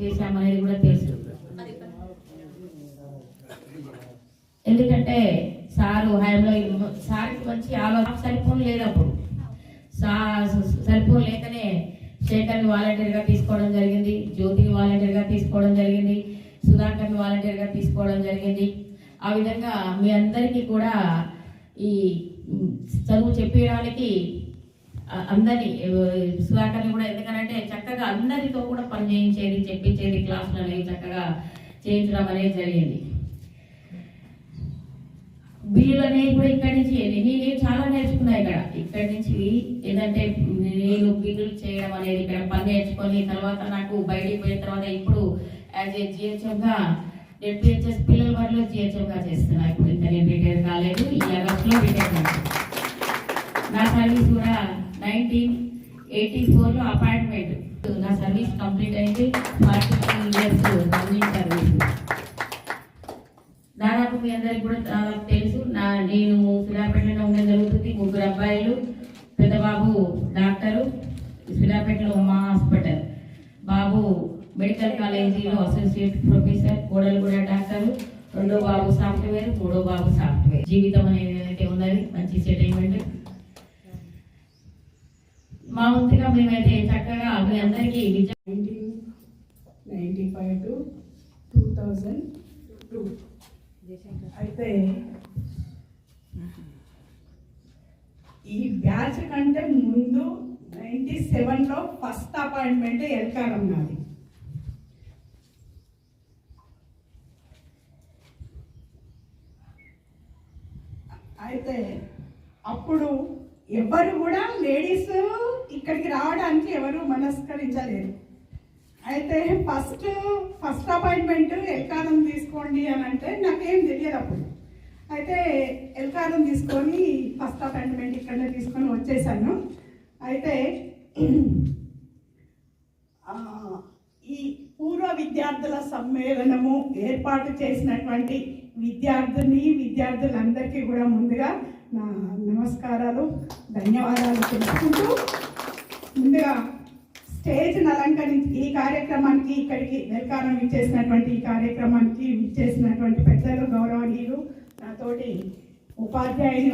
చేశామనేది కూడా తెలుసు. ఎందుకంటే సారు హయాంలో సార్కి మంచి ఆలోచన సరిపోను లేదు. అప్పుడు సరిపోను లేకనే శేఖర్ని వాలంటీర్గా తీసుకోవడం జరిగింది, జ్యోతిని వాలంటీర్గా తీసుకోవడం జరిగింది, సుధాకర్ని వాలంటీర్గా తీసుకోవడం జరిగింది. ఆ విధంగా మీ అందరికీ కూడా ఈ చదువు చెప్పేయడానికి అందరినీ సుధాకర్ని కూడా, ఎందుకనంటే చక్కగా అందరితో కూడా పని చేయించేది, చెప్పించేది, క్లాసులు అనేవి చక్కగా చేయించడం అనేది జరిగింది. బిల్లులు అనేవి కూడా ఇక్కడి నుంచి నేను చాలా నేర్చుకున్నా. ఇక్కడి నుంచి ఏంటంటే నేను బిల్లులు చేయడం అనేది ఇక్కడ పని నేర్చుకొని తర్వాత నాకు బయటికి పోయిన తర్వాత ఇప్పుడు యాజ్ ఏ జిహెచ్ఎంగా డిపిహెచ్ఎస్ పిల్లల బడిలో జిహెచ్ఎంగా చేస్తున్నా. ఇప్పుడు ఇంకా నేను రిటైర్ కాలేదు, ఈ ఆగస్టులో రిటైర్ కాలేదు. నా సర్వీస్ కూడా 1984లో అపాయింట్మెంట్, నా సర్వీస్ కంప్లీట్ అయింది. 42 years గవర్నమెంట్ సర్వీస్. దాదాపు మీ అందరికి కూడా దాదాపు తెలుసు. నేను సిరాపేటలో ఉండడం జరుగుతుంది. 3 అబ్బాయిలు, పెద్ద బాబు డాక్టరు, సిరాపేటలో ఉమా హాస్పిటల్, బాబు మెడికల్ కాలేజీలో అసోసియేట్ ప్రొఫెసర్, కోడలు కూడా డాక్టరు, 2వ బాబు సాఫ్ట్వేర్, 3వ బాబు సాఫ్ట్వేర్. జీవితం అనేది ఏదైతే ఉన్నది మంచి సెటిల్మెంట్. మా వంతుగా మేమైతే చక్కగా మీ అందరికీ 1995 to 2002 అయితే ఈ బ్యాచ్ కంటే ముందు 97లో ఫస్ట్ అపాయింట్మెంట్ ఎల్కారం నాది. అయితే అప్పుడు ఎవరు కూడా లేడీస్ ఇక్కడికి రావడానికి ఎవరు మనస్కరించలేరు. అయితే ఫస్ట్ అపాయింట్మెంట్ ఎల్కారం తీసుకోండి అని అంటే నాకేం తెలియదు అప్పుడు. అయితే ఎల్కారం తీసుకొని ఫస్ట్ అపాయింట్మెంట్ ఇక్కడనే తీసుకొని వచ్చేసాను. అయితే ఈ పూర్వ విద్యార్థుల సమ్మేళనము ఏర్పాటు చేసినటువంటి విద్యార్థులందరికీ కూడా ముందుగా నా నమస్కారాలు, ధన్యవాదాలు తెలుసుకుంటూ, ముందుగా స్టేజ్ని అలంకరించి ఈ కార్యక్రమానికి ఇక్కడికి వెల్కారం ఇచ్చేసినటువంటి ఈ కార్యక్రమానికి ఇచ్చేసినటువంటి పెద్దలు, గౌరవనీయులు, నాతోటి ఉపాధ్యాయులు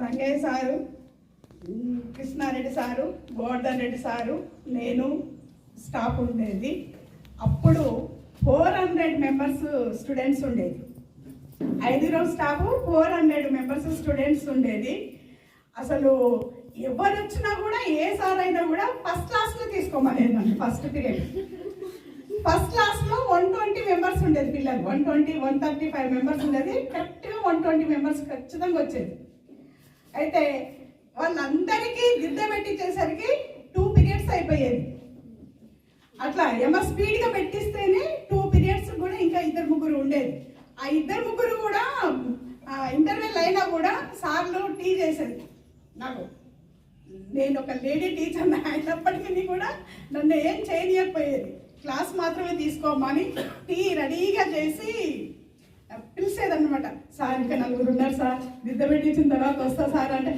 Rangayya sir, Krishnareddy sir, Govardhan Reddy sir, నేను స్టాఫ్ ఉండేది. అప్పుడు 400 మెంబర్స్ స్టూడెంట్స్ ఉండేది. 5 స్టాఫ్, 400 మెంబర్స్ స్టూడెంట్స్ ఉండేది. అసలు ఎవరు వచ్చినా కూడా ఏ సార్ అయినా కూడా ఫస్ట్ క్లాస్లో తీసుకోమనేది. ఫస్ట్ పీరియడ్ ఫస్ట్ క్లాస్లో 120 మెంబర్స్ ఉండేది పిల్లలు. 135 మెంబర్స్ ఉండేది. కరెక్ట్గా 120 మెంబర్స్ ఖచ్చితంగా వచ్చేది. అయితే వాళ్ళందరికీ దిద్ద పెట్టించేసరికి 2 పీరియడ్స్ అయిపోయేది. అట్లా స్పీడ్గా పెట్టిస్తేనే 2 పీరియడ్స్ కూడా ఇంకా 2-3 ఉండేది. ఆ 2-3 కూడా ఇంటర్వెల్ అయినా కూడా సార్లు టీ చేసేది. నాకు, నేను ఒక లేడీ టీచర్ అయినప్పటికీ కూడా నన్ను ఏం చేయనియకపోయేది. క్లాస్ మాత్రమే తీసుకోమని టీ రెడీగా చేసి పిలిచేదన్నమాట. సార్ ఇంకా 4 ఉన్నారు సార్, దిద్ద పెట్టించిన తర్వాత వస్తా సార్ అంటే,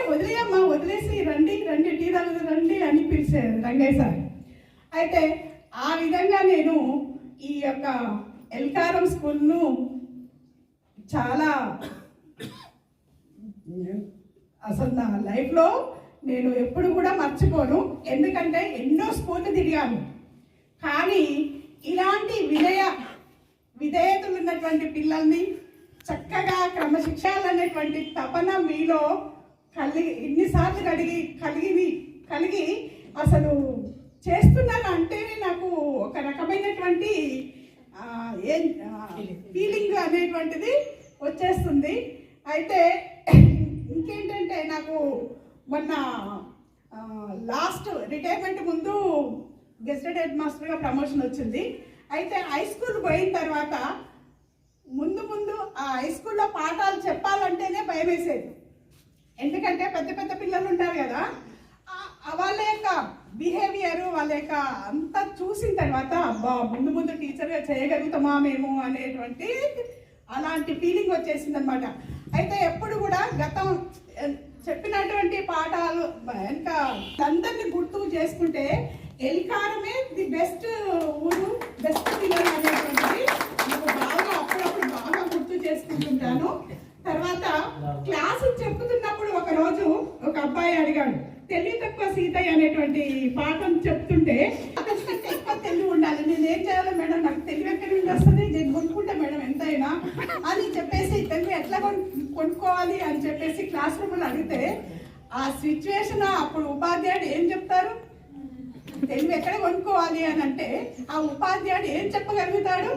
వదిలేయమ్మా, వదిలేసి రండి టీ తాగుతూ రండి అని పిలిచేది రంగయ్య సార్. అయితే ఆ విధంగా నేను ఈ యొక్క ఎల్కారం స్కూల్ను చాలా అసలు నా లైఫ్లో నేను ఎప్పుడు కూడా మర్చిపోను. ఎందుకంటే ఎన్నో స్కూళ్ళు తిరిగాను, కానీ ఇలాంటి విధేయతలు ఉన్నటువంటి పిల్లల్ని చక్కగా క్రమశిక్షాలనేటువంటి తపన మీలో ఇన్నిసార్లు కలిగి అసలు చేస్తున్నాను అంటేనే నాకు ఒక రకమైనటువంటి ఫీలింగ్ అనేటువంటిది వచ్చేస్తుంది. అయితే ఇంకేంటంటే నాకు మొన్న లాస్ట్ రిటైర్మెంట్ ముందు గెస్టెడ్ హెడ్ మాస్టర్గా ప్రమోషన్ వచ్చింది. అయితే హై స్కూల్ పోయిన తర్వాత ముందు ఆ హై స్కూల్లో పాఠాలు చెప్పాలంటేనే భయం వేసేది. ఎందుకంటే పెద్ద పిల్లలు ఉంటారు కదా, వాళ్ళ యొక్క బిహేవియర్, వాళ్ళ యొక్క అంతా చూసిన తర్వాత అబ్బా ముందు టీచర్గా చేయగలుగుతామా మేము అనేటువంటి అలాంటి ఫీలింగ్ వచ్చేసింది అనమాట. అయితే ఎప్పుడు కూడా గతం చెప్పినటువంటి పాఠాలు ఇంకా అందరినీ గుర్తు చేసుకుంటే ఎల్కారమే ది బెస్ట్ ఏం చేయాలి మేడం, నాకు తెలివి ఎక్కడి నుండి వస్తుంది, నేను కొనుక్కుంటా మేడం ఎంతైనా అని చెప్పేసి తెలివి ఎట్లా కొనుక్కోవాలి అని చెప్పేసి క్లాస్ రూమ్లో అడిగితే ఆ సిచ్యువేషన్ అప్పుడు ఉపాధ్యాయుడు ఏం చెప్తారు, తెలివి ఎక్కడ కొనుక్కోవాలి అని అంటే ఆ ఉపాధ్యాయుడు ఏం చెప్పగలుగుతాడు.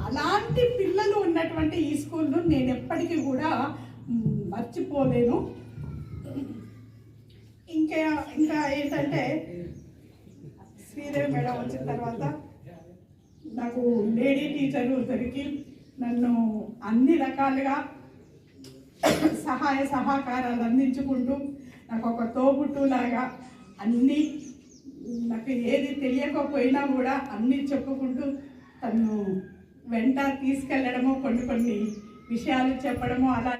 అలాంటి పిల్లలు ఉన్నటువంటి ఈ స్కూల్ను నేను ఎప్పటికీ కూడా మర్చిపోలేను. ఇంకా ఏంటంటే శ్రీదేవి మేడం వచ్చిన తర్వాత నాకు లేడీ టీచరు దొరికి నన్ను అన్ని రకాలుగా సహాయ సహకారాలు అందించుకుంటూ నాకు ఒక తోబుట్టులాగా అన్నీ, నాకు ఏది తెలియకపోయినా కూడా అన్నీ చెప్పుకుంటూ తను వెంట తీసుకెళ్ళడము, కొన్ని విషయాలు చెప్పడము అలా